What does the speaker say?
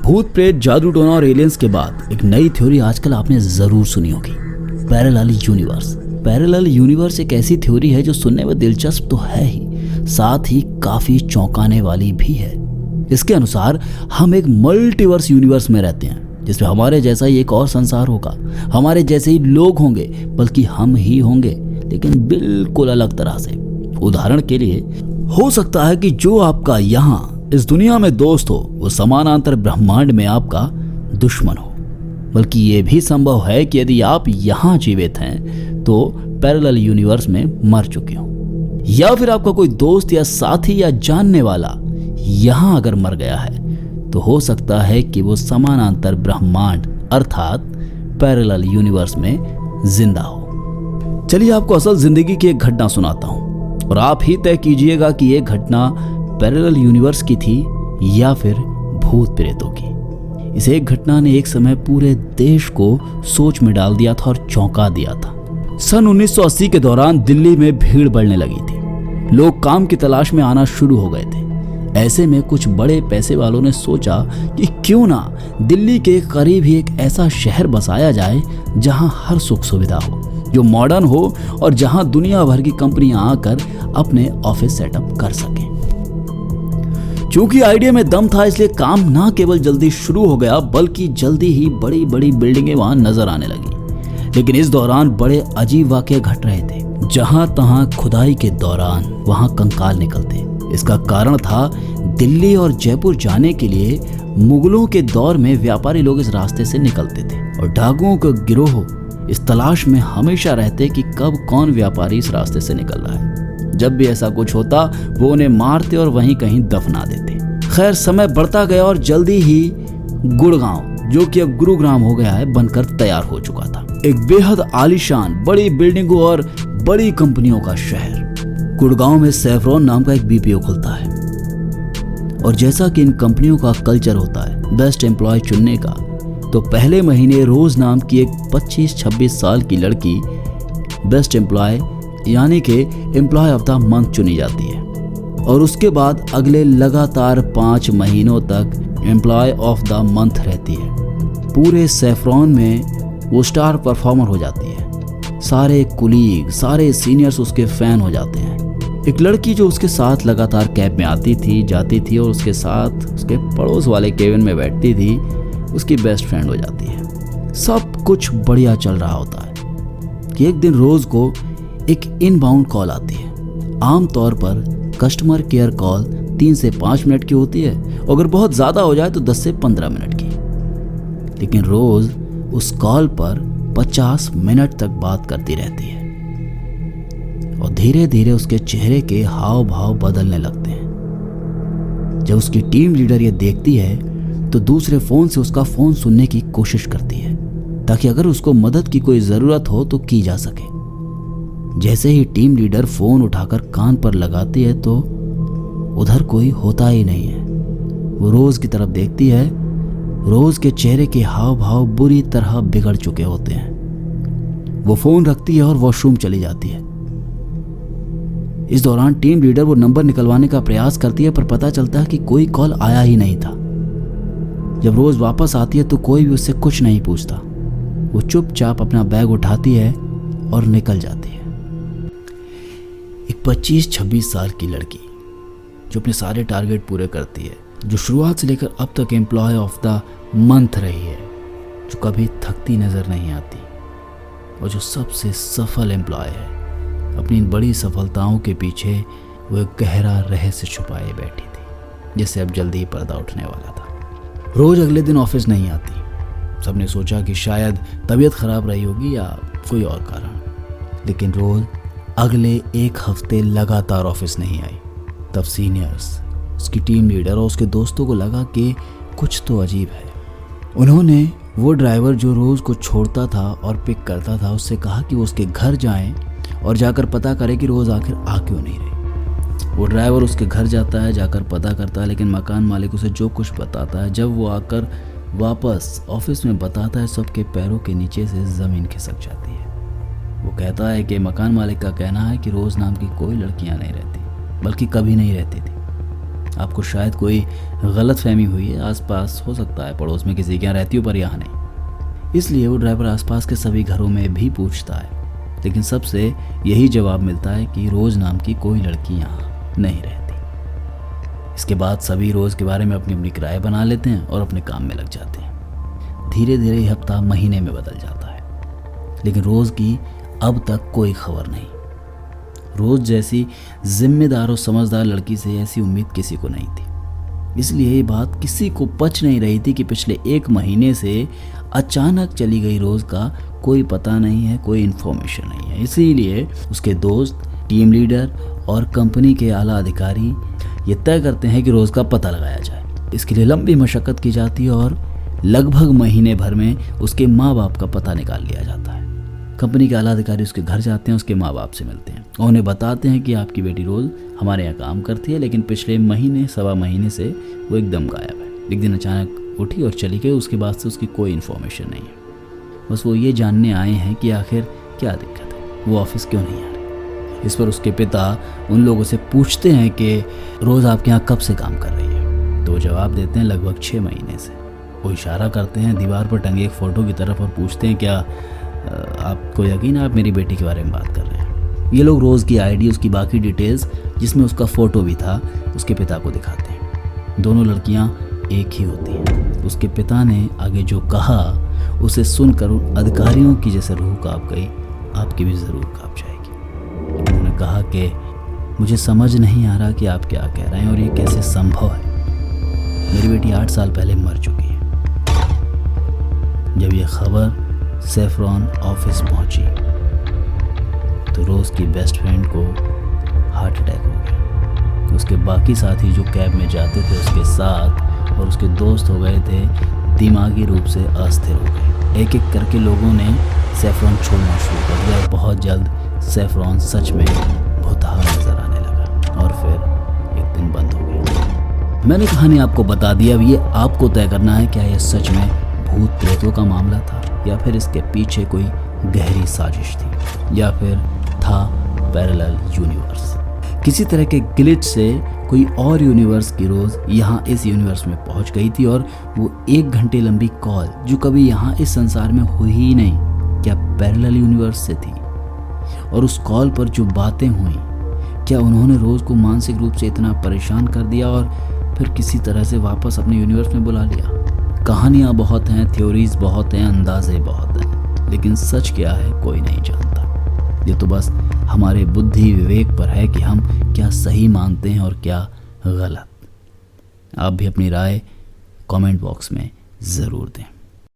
भूत प्रेत, जादू टोना और एलियंस के बाद एक नई थ्योरी आजकल आपने जरूर सुनी होगी, पैरेलल यूनिवर्स। पैरेलल यूनिवर्स एक ऐसी थ्योरी है जो सुनने में दिलचस्प तो है ही, साथ ही काफी चौंकाने वाली भी है। इसके अनुसार हम एक मल्टीवर्स यूनिवर्स में रहते हैं, जिसमें हमारे जैसा ही एक और संसार होगा, हमारे जैसे ही लोग होंगे, बल्कि हम ही होंगे, लेकिन बिल्कुल अलग तरह से। उदाहरण के लिए हो सकता है कि जो आपका यहाँ इस दुनिया में दोस्त हो, वो समानांतर ब्रह्मांड में आपका दुश्मन हो। बल्कि ये भी संभव है कि यदि आप यहाँ जीवित हैं तो पैरेलल यूनिवर्स में मर चुके हो, या फिर आपका कोई दोस्त या साथी या जानने वाला यहाँ अगर मर गया है तो हो सकता है कि वो समानांतर ब्रह्मांड अर्थात पैरेलल यूनिवर्स में जिंदा हो। चलिए आपको असल जिंदगी की एक घटना सुनाता हूँ और आप ही तय कीजिएगा कि ये घटना पैरेलल यूनिवर्स की थी या फिर भूत प्रेतों की। इस एक घटना ने एक समय पूरे देश को सोच में डाल दिया था और चौंका दिया था। सन 1980 के दौरान दिल्ली में भीड़ बढ़ने लगी थी। लोग काम की तलाश में आना शुरू हो गए थे। ऐसे में कुछ बड़े पैसे वालों ने सोचा कि क्यों ना दिल्ली के करीब ही एक ऐसा शहर बसाया जाए जहां हर सुख सुविधा हो, जो मॉडर्न हो और जहां दुनिया भर की कंपनियां आकर अपने ऑफिस सेटअप कर सकें। क्योंकि आइडिया में दम था, इसलिए काम ना केवल जल्दी शुरू हो गया, बल्कि जल्दी ही बड़ी बड़ी बिल्डिंगें वहां नजर आने लगी। लेकिन इस दौरान बड़े अजीब वाकये घट रहे थे। जहां तहां खुदाई के दौरान वहां कंकाल निकलते। इसका कारण था दिल्ली और जयपुर जाने के लिए मुगलों के दौर में व्यापारी लोग इस रास्ते से निकलते थे और डाकुओं के गिरोह इस तलाश में हमेशा रहते कि कब कौन व्यापारी इस रास्ते से निकल रहा है। जब भी ऐसा कुछ होता वो उन्हें मारते और वहीं कहीं दफना देते। खैर समय बढ़ता गया और जल्दी ही गुड़गांव, जो कि अब गुरुग्राम हो गया है, बनकर तैयार हो चुका था। एक बेहद आलीशान, बड़ी बिल्डिंगों और बड़ी कंपनियों का शहर। गुड़गांव में सैफरॉन नाम का एक बीपीओ खुलता है और जैसा कि इन कंपनियों का कल्चर होता है बेस्ट एम्प्लॉय चुनने का, तो पहले महीने रोज नाम की एक 25-26 साल की लड़की बेस्ट एम्प्लॉय यानी कि एम्प्लॉय ऑफ द मंथ चुनी जाती है और उसके बाद अगले लगातार 5 महीनों तक एम्प्लॉय ऑफ द मंथ रहती है। पूरे सैफरॉन में वो स्टार परफॉर्मर हो जाती है। सारे कुलीग, सारे सीनियर्स उसके फैन हो जाते हैं। एक लड़की जो उसके साथ लगातार कैब में आती थी, जाती थी और उसके साथ उसके पड़ोस वाले केबिन में बैठती थी, उसकी बेस्ट फ्रेंड हो जाती है। सब कुछ बढ़िया चल रहा होता है कि एक दिन रोज को एक इनबाउंड कॉल आती है। आमतौर पर कस्टमर केयर कॉल 3 से 5 मिनट की होती है, अगर बहुत ज़्यादा हो जाए तो 10 से 15 मिनट की। लेकिन रोज उस कॉल पर 50 मिनट तक बात करती रहती है और धीरे धीरे उसके चेहरे के हाव भाव बदलने लगते हैं। जब उसकी टीम लीडर ये देखती है तो दूसरे फ़ोन से उसका फ़ोन सुनने की कोशिश करती है ताकि अगर उसको मदद की कोई ज़रूरत हो तो की जा सके। जैसे ही टीम लीडर फोन उठाकर कान पर लगाती है तो उधर कोई होता ही नहीं है। वो रोज की तरफ देखती है। रोज के चेहरे के हाव भाव बुरी तरह बिगड़ चुके होते हैं। वो फोन रखती है और वॉशरूम चली जाती है। इस दौरान टीम लीडर वो नंबर निकलवाने का प्रयास करती है, पर पता चलता है कि कोई कॉल आया ही नहीं था। जब रोज वापस आती है तो कोई भी उससे कुछ नहीं पूछता। वो चुपचाप अपना बैग उठाती है और निकल जाती है। एक 25-26 साल की लड़की जो अपने सारे टारगेट पूरे करती है, जो शुरुआत से लेकर अब तक एम्प्लॉय ऑफ द मंथ रही है, जो कभी थकती नज़र नहीं आती और जो सबसे सफल एम्प्लॉय है। अपनी इन बड़ी सफलताओं के पीछे वो एक गहरा रहस्य छुपाए बैठी थी, जिससे अब जल्दी ही पर्दा उठने वाला था। रोज़ अगले दिन ऑफिस नहीं आती। सबने सोचा कि शायद तबीयत ख़राब रही होगी या कोई और कारण, लेकिन रोज़ अगले 1 हफ्ते लगातार ऑफिस नहीं आई। तब सीनियर्स, उसकी टीम लीडर और उसके दोस्तों को लगा कि कुछ तो अजीब है। उन्होंने वो ड्राइवर जो रोज़ को छोड़ता था और पिक करता था उससे कहा कि वो उसके घर जाएं और जाकर पता करें कि रोज़ आखिर आ क्यों नहीं रही। वो ड्राइवर उसके घर जाता है, जाकर पता करता है, लेकिन मकान मालिक उसे जो कुछ बताता है, जब वो आकर वापस ऑफिस में बताता है, सबके पैरों के नीचे से ज़मीन खिसक जाती है। वो कहता है कि मकान मालिक का कहना है कि रोज़ नाम की कोई लड़कियां नहीं रहती, बल्कि कभी नहीं रहती थी। आपको शायद कोई गलत फहमी हुई है, आसपास हो सकता है पड़ोस में किसी के यहाँ रहती हो पर यहाँ नहीं। इसलिए वो ड्राइवर आसपास के सभी घरों में भी पूछता है, लेकिन सबसे यही जवाब मिलता है कि रोज़ नाम की कोई लड़की यहाँ नहीं रहती। इसके बाद सभी रोज़ के बारे में अपनी अपनी किराए बना लेते हैं और अपने काम में लग जाते हैं। धीरे धीरे ये हफ्ता महीने में बदल जाता है, लेकिन रोज़ की अब तक कोई खबर नहीं। रोज़ जैसी जिम्मेदार और समझदार लड़की से ऐसी उम्मीद किसी को नहीं थी। इसलिए ये बात किसी को पच नहीं रही थी कि पिछले 1 महीने से अचानक चली गई रोज़ का कोई पता नहीं है, कोई इन्फॉर्मेशन नहीं है। इसीलिए उसके दोस्त, टीम लीडर और कंपनी के आला अधिकारी ये तय करते हैं कि रोज़ का पता लगाया जाए। इसके लिए लंबी मशक्क़त की जाती है और लगभग महीने भर में उसके माँ बाप का पता निकाल लिया जाता है। कंपनी के आला अधिकारी उसके घर जाते हैं, उसके माँ बाप से मिलते हैं और उन्हें बताते हैं कि आपकी बेटी रोज़ हमारे यहाँ काम करती है, लेकिन पिछले महीने सवा महीने से वो एकदम गायब है। एक दिन अचानक उठी और चली गई, उसके बाद से उसकी कोई इन्फॉर्मेशन नहीं है। बस वो ये जानने आए हैं कि आखिर क्या दिक्कत है, वो ऑफिस क्यों नहीं आ रही। इस पर उसके पिता उन लोगों से पूछते हैं कि रोज़ आपके यहाँ कब से काम कर रही है। तो वो जवाब देते हैं लगभग 6 महीने से। वो इशारा करते हैं दीवार पर टंगे एक फ़ोटो की तरफ और पूछते हैं क्या आपको यकीन है आप मेरी बेटी के बारे में बात कर रहे हैं। ये लोग रोज़ की आईडी, उसकी बाकी डिटेल्स जिसमें उसका फ़ोटो भी था, उसके पिता को दिखाते हैं। दोनों लड़कियां एक ही होती हैं। उसके पिता ने आगे जो कहा उसे सुनकर उन अधिकारियों की जैसे रूह कांप गई, आपकी भी ज़रूर कांप जाएगी। उन्होंने कहा कि मुझे समझ नहीं आ रहा कि आप क्या कह रहे हैं और ये कैसे संभव है। मेरी बेटी 8 साल पहले मर चुकी है। जब ये खबर सेफ्रॉन ऑफिस पहुंची तो रोज़ की बेस्ट फ्रेंड को हार्ट अटैक हो गया। उसके बाकी साथी जो कैब में जाते थे उसके साथ और उसके दोस्त हो गए थे दिमागी रूप से अस्थिर हो गए। एक एक करके लोगों ने सेफ्रॉन छोड़ना शुरू कर दिया और बहुत जल्द सेफ्रॉन सच में भुतहा नजर आने लगा और फिर एक दिन बंद हो गई। मैंने कहानी आपको बता दी, अब ये आपको तय करना है क्या यह सच में भूत प्रेतों का मामला था या फिर इसके पीछे कोई गहरी साजिश थी या फिर था पैरेलल यूनिवर्स। किसी तरह के ग्लिच से कोई और यूनिवर्स की रोज़ यहाँ इस यूनिवर्स में पहुँच गई थी और वो 1 घंटे लंबी कॉल जो कभी यहाँ इस संसार में हुई ही नहीं, क्या पैरेलल यूनिवर्स से थी। और उस कॉल पर जो बातें हुई, क्या उन्होंने रोज़ को मानसिक रूप से इतना परेशान कर दिया और फिर किसी तरह से वापस अपने यूनिवर्स में बुला लिया। कहानियाँ बहुत हैं, थ्योरीज बहुत हैं, अंदाजे बहुत हैं, लेकिन सच क्या है कोई नहीं जानता। ये तो बस हमारे बुद्धि विवेक पर है कि हम क्या सही मानते हैं और क्या गलत। आप भी अपनी राय कमेंट बॉक्स में ज़रूर दें।